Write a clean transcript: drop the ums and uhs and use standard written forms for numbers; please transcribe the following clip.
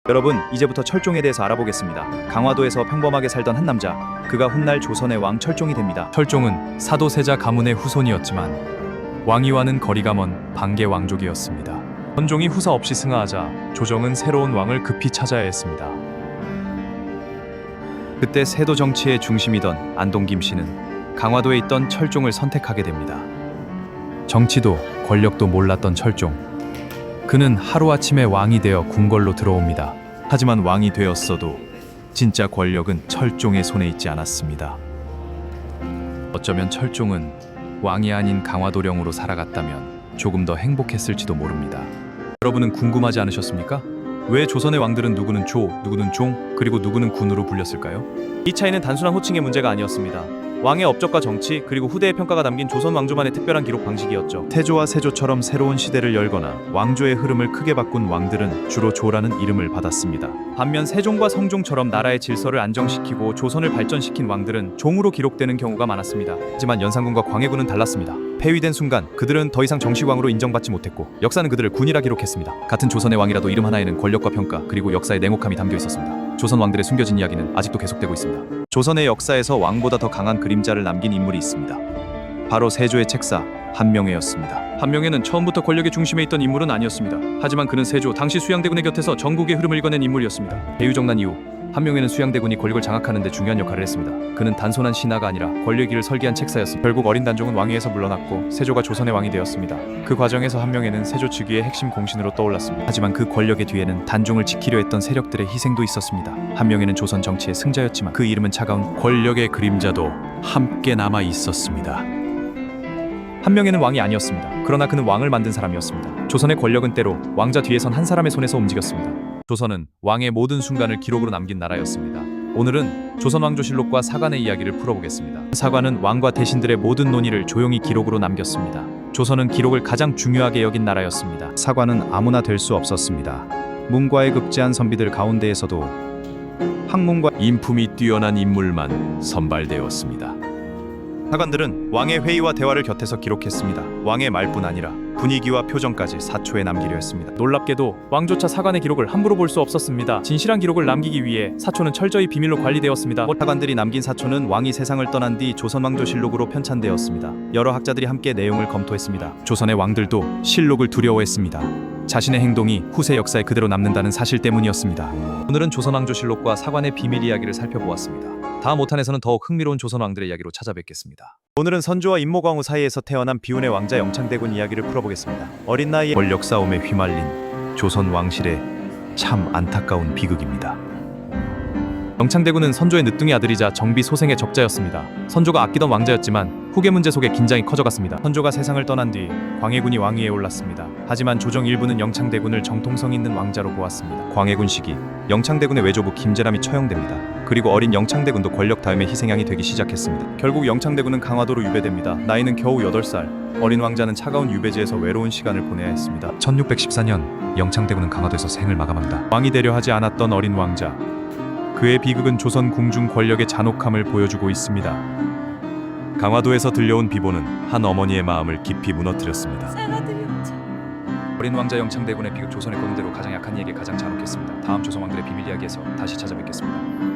여러분, 이제부터 철종에 대해서 알아보겠습니다. 강화도에서 평범하게 살던 한 남자, 그가 훗날 조선의 왕 철종이 됩니다. 철종은 사도세자 가문의 후손이었지만 왕위와는 거리가 먼 반개 왕족이었습니다. 선종이 후사 없이 승하하자 조정은 새로운 왕을 급히 찾아야 했습니다. 그때 세도 정치의 중심이던 안동 김씨는 강화도에 있던 철종을 선택하게 됩니다. 정치도 권력도 몰랐던 철종. 그는 하루아침에 왕이 되어 궁궐로 들어옵니다. 하지만 왕이 되었어도 진짜 권력은 철종의 손에 있지 않았습니다. 어쩌면 철종은 왕이 아닌 강화도령으로 살아갔다면 조금 더 행복했을지도 모릅니다. 여러분은 궁금하지 않으셨습니까? 왜 조선의 왕들은 누구는 조, 누구는 종, 그리고 누구는 군으로 불렸을까요? 이 차이는 단순한 호칭의 문제가 아니었습니다. 왕의 업적과 정치, 그리고 후대의 평가가 담긴 조선 왕조만의 특별한 기록 방식이었죠. 태조와 세조처럼 새로운 시대를 열거나 왕조의 흐름을 크게 바꾼 왕들은 주로 조라는 이름을 받았습니다. 반면 세종과 성종처럼 나라의 질서를 안정시키고 조선을 발전시킨 왕들은 종으로 기록되는 경우가 많았습니다. 하지만 연산군과 광해군은 달랐습니다. 폐위된 순간 그들은 더 이상 정식왕으로 인정받지 못했고 역사는 그들을 군이라 기록했습니다. 같은 조선의 왕이라도 이름 하나에는 권력과 평가 그리고 역사의 냉혹함이 담겨 있었습니다. 조선 왕들의 숨겨진 이야기는 아직도 계속되고 있습니다. 조선의 역사에서 왕보다 더 강한 그림자를 남긴 인물이 있습니다. 바로 세조의 책사 한명회였습니다. 한명회는 처음부터 권력의 중심에 있던 인물은 아니었습니다. 하지만 그는 세조 당시 수양대군의 곁에서 전국의 흐름을 읽어낸 인물이었습니다. 대유정난 이후 한명회는 수양대군이 권력을 장악하는 데 중요한 역할을 했습니다. 그는 단순한 신하가 아니라 권력의 길을 설계한 책사였습니다. 결국 어린 단종은 왕위에서 물러났고 세조가 조선의 왕이 되었습니다. 그 과정에서 한명회는 세조 즉위의 핵심 공신으로 떠올랐습니다. 하지만 그 권력의 뒤에는 단종을 지키려 했던 세력들의 희생도 있었습니다. 한명회는 조선 정치의 승자였지만 그 이름은 차가운 권력의 그림자도 함께 남아 있었습니다. 한명회는 왕이 아니었습니다. 그러나 그는 왕을 만든 사람이었습니다. 조선의 권력은 때로 왕자 뒤에선 한 사람의 손에서 움직였습니다. 조선은 왕의 모든 순간을 기록으로 남긴 나라였습니다. 오늘은 조선왕조실록과 사관의 이야기를 풀어보겠습니다. 사관은 왕과 대신들의 모든 논의를 조용히 기록으로 남겼습니다. 조선은 기록을 가장 중요하게 여긴 나라였습니다. 사관은 아무나 될 수 없었습니다. 문과에 급제한 선비들 가운데에서도 학문과 인품이 뛰어난 인물만 선발되었습니다. 사관들은 왕의 회의와 대화를 곁에서 기록했습니다. 왕의 말뿐 아니라 분위기와 표정까지 사초에 남기려 했습니다. 놀랍게도 왕조차 사관의 기록을 함부로 볼 수 없었습니다. 진실한 기록을 남기기 위해 사초는 철저히 비밀로 관리되었습니다. 사관들이 남긴 사초는 왕이 세상을 떠난 뒤 조선왕조실록으로 편찬되었습니다. 여러 학자들이 함께 내용을 검토했습니다. 조선의 왕들도 실록을 두려워했습니다. 자신의 행동이 후세 역사에 그대로 남는다는 사실 때문이었습니다. 오늘은 조선왕조실록과 사관의 비밀 이야기를 살펴보았습니다. 다음 5탄에서는 더욱 흥미로운 조선 왕들의 이야기로 찾아뵙겠습니다. 오늘은 선조와 임모광후 사이에서 태어난 비운의 왕자 영창대군 이야기를 풀어보겠습니다. 어린 나이에 권력 싸움에 휘말린 조선 왕실의 참 안타까운 비극입니다. 영창대군은 선조의 늦둥이 아들이자 정비 소생의 적자였습니다. 선조가 아끼던 왕자였지만 후계 문제 속에 긴장이 커져갔습니다. 선조가 세상을 떠난 뒤 광해군이 왕위에 올랐습니다. 하지만 조정 일부는 영창대군을 정통성 있는 왕자로 보았습니다. 광해군 시기 영창대군의 외조부 김재람이 처형됩니다. 그리고 어린 영창대군도 권력 다음에 희생양이 되기 시작했습니다. 결국 영창대군은 강화도로 유배됩니다. 나이는 겨우 8살. 어린 왕자는 차가운 유배지에서 외로운 시간을 보내야 했습니다. 1614년 영창대군은 강화도에서 생을 마감합니다. 왕이 되려 하지 않았던 어린 왕자. 그의 비극은 조선 궁중 권력의 잔혹함을 보여주고 있습니다. 강화도에서 들려온 비보는 한 어머니의 마음을 깊이 무너뜨렸습니다. 어린 왕자 영창대군의 비극, 조선의 권위대로 가장 약한 이에게 가장 잔혹했습니다. 다음 조선 왕들의 비밀 이야기에서 다시 찾아뵙겠습니다.